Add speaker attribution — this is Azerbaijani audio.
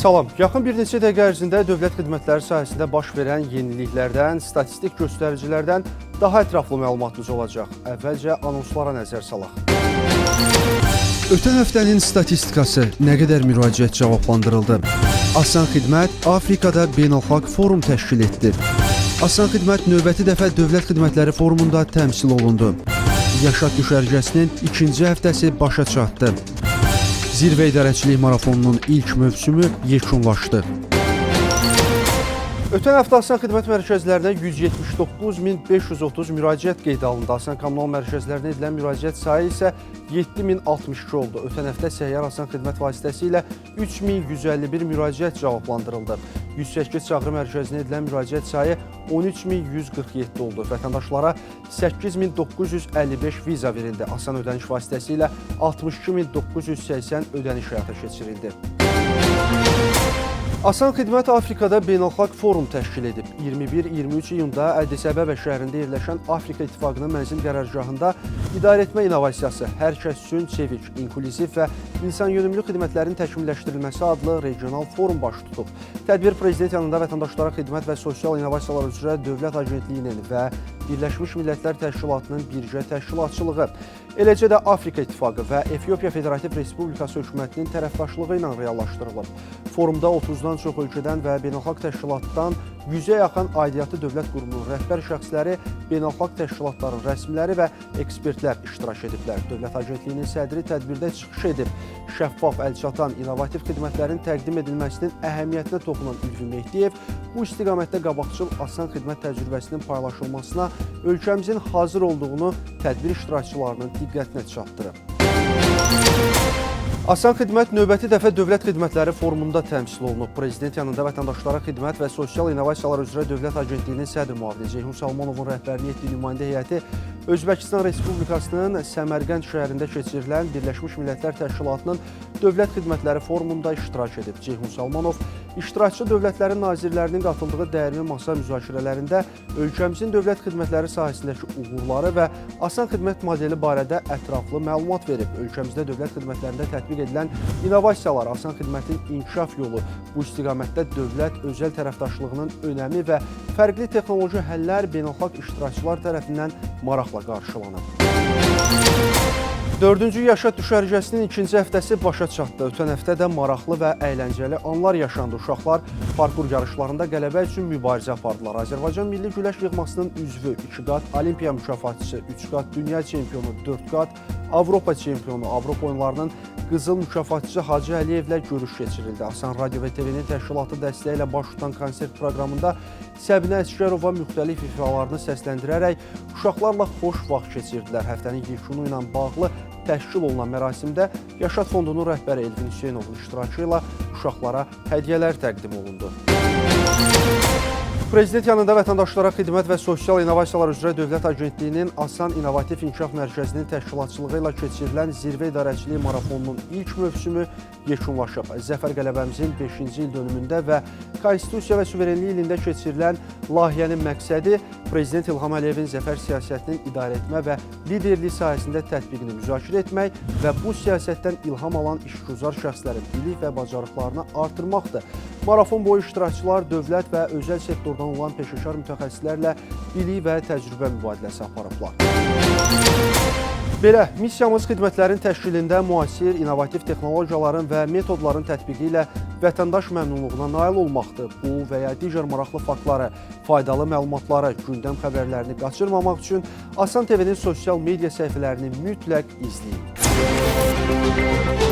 Speaker 1: Salam. Yaxın bir neçə dəqiqə ərzində dövlət xidmətləri sahəsində baş verən yeniliklərdən, statistik göstəricilərdən daha ətraflı məlumatımız olacaq. Əvvəlcə anonslara nəzər salaq. Ötən həftənin statistikası nə qədər müraciət cavablandırıldı? Asan Xidmət Afrikada beynəlxalq forum təşkil etdi. Asan Xidmət növbəti dəfə dövlət xidmətləri forumunda təmsil olundu. Yaşat düşərgəsinin ikinci həftəsi başa çatdı. Zirvə İdarəçilik Marafonunun ilk mövsümü yekunlaşdı. Ötən həftə Asan Xidmət mərkəzlərinə 179.530 müraciət qeydə alındı. Asan kommunal mərkəzlərinə edilən müraciət sayı isə 7062 oldu. Ötən həftə səyyar Asan Xidmət vasitəsilə 3151 müraciət cavablandırıldı. 108 çağrı mərkəzinə edilən müraciət sayı 13147 oldu. Vətəndaşlara 8955 viza verildi. Asan ödəniş vasitəsilə 62980 ödəniş həyata keçirildi. Asan Xidmət Afrikada beynəlxalq forum təşkil edib. 21-23 iyunda Əddis Əbəbə şəhərində yerləşən Afrika İttifaqının mənzil qərargahında idarəetmə innovasiyası, hər kəs üçün çevik, inklüziv və insanyönümlü xidmətlərin təkmilləşdirilməsi adlı regional forum baş tutub. Tədbir prezident yanında Vətəndaşlara Xidmət və Sosial İnnovasiyalar üzrə Dövlət Agentliyinin və Birləşmiş Millətlər Təşkilatının birgə təşkilatçılığı, eləcə də Afrika İttifaqı və Efiopiya Federativ Respublikası hökumətinin tərəfdaşlığı ilə reallaşdırılıb. Forumda 30-dan çox ölkədən və beynəlxalq təşkilatdan 100-ə yaxın aidiyyatı dövlət qurumunun rəhbər şəxsləri, beynəlxalq təşkilatların rəsmiləri və ekspertlər iştirak ediblər. Dövlət Agentliyinin sədri tədbirdə çıxış edib. Şəffaf, əlçatan, innovativ xidmətlərin təqdim edilməsinin əhəmiyyətinə toxunan Ülvi Mehdiyev bu istiqamətdə qabaqcıl Asan Xidmət təcrübəsinin paylaşılmasına ölkəmizin hazır olduğunu tədbir iştirakçılarının diqqətinə çatdırıb. Asan Xidmət növbəti dəfə Dövlət Xidmətləri Forumunda təmsil olunub. Prezident yanında Vətəndaşlara Xidmət və Sosial İnnovasiyalar üzrə Dövlət Agentliyinin sədr müavini Ceyhun Salmanovun rəhbərliyi etdiyi nümayəndə heyəti Özbəkistan Respublikasının Səmərqənd şəhərində keçirilən Birləşmiş Millətlər Təşkilatının Dövlət Xidmətləri Forumunda iştirak edib. Ceyhun Salmanov iştirakçı dövlətlərin nazirlərinin qatıldığı dəyərli masa müzakirələrində ölkəmizin dövlət xidmətləri sahəsindəki uğurları və Asan Xidmət modeli barədə ətraflı məlumat verib. Ölkəmizdə dövlət xidmətlərində tətbiq edilən innovasiyalar, Asan Xidmətin inkişaf yolu, bu istiqamətdə dövlət-özəl tərəfdaşlığının önəmi və fərqli texnoloji həllər beynəlxalq iştirakçılar tərəfindən maraqla qarşılanıb. 4-cü Yaşat düşərgəsinin ikinci həftəsi başa çatdı. Ötən həftə də maraqlı və əyləncəli anlar yaşandı. Uşaqlar parkur yarışlarında qələbə üçün mübarizə apardılar. Azərbaycan Milli Güləş yığmasının üzvü, 2 qat Olimpiya mükafatçısı, 3 qat dünya çempionu, 4 qat Avropa çempionu, Avropa oyunlarının qızıl mükafatçısı Hacı Əliyevlə görüş keçirildi. Asan Radio və TV-nin təşkilatı dəstəyi ilə baş tutan konsert proqramında Səbinə Əsgərova müxtəlif ifalarını səsləndirərək uşaqlarla xoş vaxt keçirdilər. Həftənin yekunu ilə bağlı təşkil olunan mərasimdə Yaşat Fondunun rəhbəri Elvin Hüseynovun iştirakı ilə uşaqlara hədiyyələr təqdim olundu. Prezident yanında Vətəndaşlara Xidmət və Sosial İnnovasiyalar üzrə Dövlət Agentliyinin Asan İnnovativ İnkişaf Mərkəzinin təşkilatçılığı ilə keçirilən Zirvə İdarəçilik Marafonunun ilk mövsümü yekunlaşıb. Zəfər qələbəmizin 5-ci il dönümündə və Konstitusiya və Suverenlik ilində keçirilən layihənin məqsədi Prezident İlham Əliyevin zəfər siyasətinin idarəetmə və liderlik sahəsində tətbiqini müzakirə etmək və bu siyasətdən ilham alan işgüzar şəxslərin bilik və bacarıqlarını artırmaqdır. Marafon boyu iştirakçılar dövlət və özəl sektordan olan peşəkar mütəxəssislərlə bilik və təcrübə mübadiləsi aparıblar. Belə, missiyamız xidmətlərin təşkilində müasir, innovativ texnologiyaların və metodların tətbiqi ilə vətəndaş məmnunluğuna nail olmaqdır. Bu və ya digər maraqlı faktları, faydalı məlumatları, gündəm xəbərlərini qaçırmamaq üçün Asan TV-nin sosial media səhifələrini mütləq izləyin.